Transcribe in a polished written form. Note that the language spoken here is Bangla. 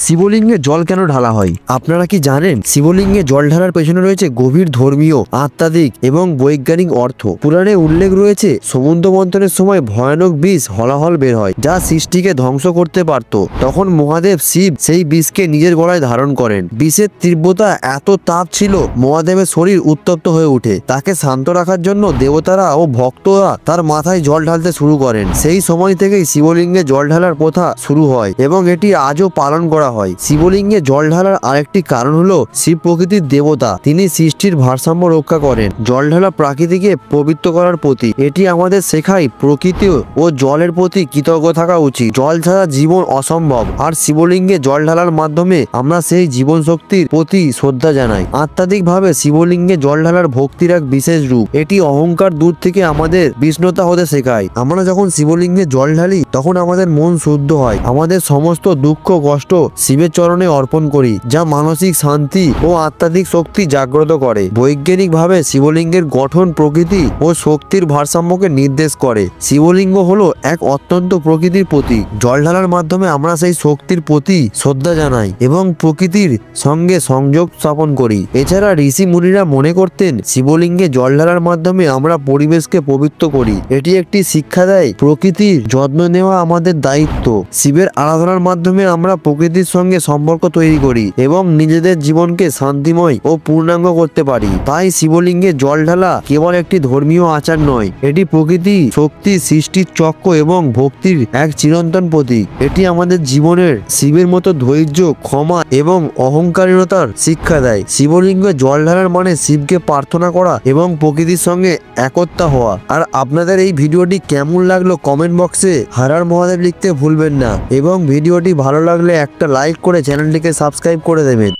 শিবলিঙ্গে জল কেন ঢালা হয়? আপনারা কি জানেন শিবলিঙ্গে জল ঢালার পেছনে রয়েছে গভীর ধর্মীয়, আধ্যাত্মিক এবং বৈজ্ঞানিক অর্থ। পুরাণে উল্লেখ রয়েছে সমুদ্র মন্থনের সময় ভয়ানক বিষ হলাহল বের হয়, যা সৃষ্টিকে ধ্বংস করতে পারত। তখন মহাদেব শিব সেই বিষকে নিজের গলায় ধারণ করেন। বিষের তীব্রতা এত তাপ ছিল, মহাদেবের শরীর উত্তপ্ত হয়ে ওঠে। তাকে শান্ত রাখার জন্য দেবতারা ও ভক্তরা তার মাথায় জল ঢালতে শুরু করেন। সেই সময় থেকেই শিবলিঙ্গে জল ঢালার প্রথা শুরু হয় এবং এটি আজও পালন করা হয়। শিবলিঙ্গে জল ঢালার আরেকটি কারণ হলো শিব প্রকৃতির দেবতা, তিনি সৃষ্টির ভারসাম্য রক্ষা করেন। জল ঢালা প্রকৃতিকে পবিত্র করার প্রতীক। এটি আমাদের শেখায় প্রকৃতি ও জলের প্রতি কৃতজ্ঞ থাকা উচিত। জল ছাড়া জীবন অসম্ভব, আর শিবলিঙ্গে জল ঢালার মাধ্যমে আমরা সেই জীবন শক্তির প্রতি শ্রদ্ধা জানাই। আধ্যাত্মিকভাবে শিবলিঙ্গে জল ঢালার ভক্তির এক বিশেষ রূপ। এটি অহংকার দূর থেকে আমাদের বিষ্ণুতা হতে শেখায়। আমরা যখন শিবলিঙ্গে জল ঢালি তখন আমাদের মন শুদ্ধ হয়। আমাদের সমস্ত দুঃখ কষ্ট শিবের চরণে অর্পণ করি, যা মানসিক শান্তি ও আধ্যাত্মিক শক্তি জাগ্রত করে। বৈজ্ঞানিকভাবে শিবলিঙ্গের গঠন প্রকৃতি ও শক্তির ভারসাম্যকে নির্দেশ করে। শিবলিঙ্গ হলো এক অত্যন্ত প্রকৃতির প্রতীক। জল ঢালার মাধ্যমে আমরা সেই শক্তির প্রতি শ্রদ্ধা জানাই এবং প্রকৃতির সঙ্গে সংযোগ স্থাপন করি। এছাড়া ঋষি মুনিরা মনে করতেন শিবলিঙ্গে জল ঢালার মাধ্যমে আমরা পরিবেশকে পবিত্র করি। এটি একটি শিক্ষা দেয় প্রকৃতির যত্ন নেওয়া আমাদের দায়িত্ব। শিবের আরাধনার মাধ্যমে আমরা প্রকৃতির সঙ্গে সম্পর্ক তৈরি করি এবং নিজেদের জীবনকে শান্তিময় ও পূর্ণাঙ্গ করতে পারি। তাই শিবলিঙ্গে জল ঢালা কেবল একটি ধর্মীয় আচার নয়, এটি প্রকৃতি, শক্তি, সৃষ্টির চক্র এবং ভক্তির এক চিরন্তন প্রতীক। এটি আমাদের জীবনের শিবের মতো ধৈর্য, ক্ষমা এবং অহংকারীনতার শিক্ষা দেয়। শিবলিঙ্গে জল ঢালার মানে শিবকে প্রার্থনা করা এবং প্রকৃতির সঙ্গে একতা হওয়া। আর আপনাদের এই ভিডিওটি কেমন লাগলো কমেন্ট বক্সে হর হর মহাদেব লিখতে ভুলবেন না এবং ভিডিওটি ভালো লাগলে একটা লাইক করে চ্যানেলটিকে সাবস্ক্রাইব করে দেবেন।